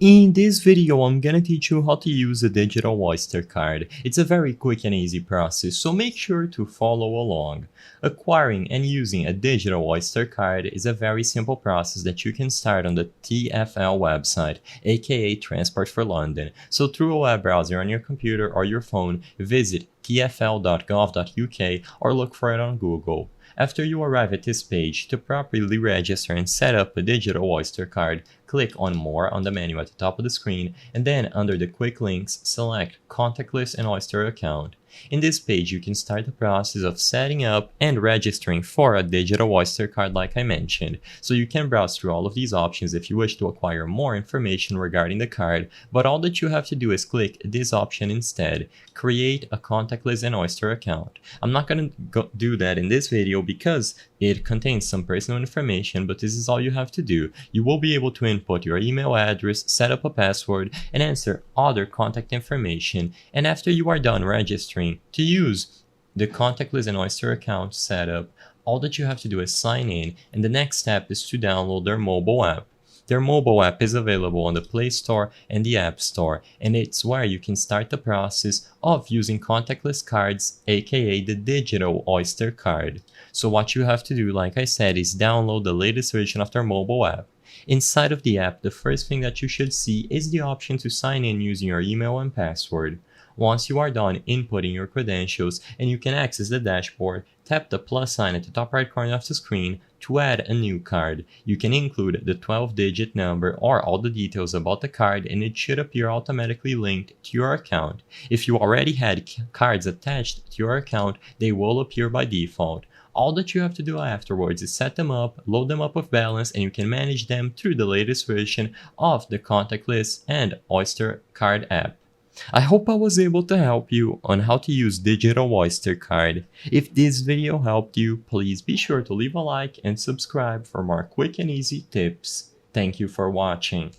In this video, I'm gonna teach you how to use a digital Oyster card. It's a very quick and easy process, so make sure to follow along. Acquiring and using a digital Oyster card is a very simple process that you can start on the TfL website, aka Transport for London. So through a web browser on your computer or your phone, visit tfl.gov.uk or look for it on Google. After you arrive at this page, to properly register and set up a digital Oyster card, click on More on the menu at the top of the screen, and then under the quick links, select Contactless and Oyster account. In this page, you can start the process of setting up and registering for a digital Oyster card like I mentioned. So you can browse through all of these options if you wish to acquire more information regarding the card, but all that you have to do is click this option instead, create a contactless and Oyster account. I'm not going to do that in this video because it contains some personal information, but this is all you have to do. You will be able to input your email address, set up a password, and answer other contact information. And after you are done registering to use the contactless and Oyster account setup, all that you have to do is sign in, and the next step is to download their mobile app. Their mobile app is available on the Play Store and the App Store, and it's where you can start the process of using contactless cards, aka the digital Oyster card. So what you have to do, like I said, is download the latest version of their mobile app. Inside of the app, the first thing that you should see is the option to sign in using your email and password. Once you are done inputting your credentials and you can access the dashboard, tap the plus sign at the top right corner of the screen to add a new card. You can include the 12-digit number or all the details about the card, and it should appear automatically linked to your account. If you already had cards attached to your account, they will appear by default. All that you have to do afterwards is set them up, load them up with balance, and you can manage them through the latest version of the contactless and Oyster card app. I hope I was able to help you on how to use digital Oyster card. If this video helped you, please be sure to leave a like and subscribe for more quick and easy tips. Thank you for watching.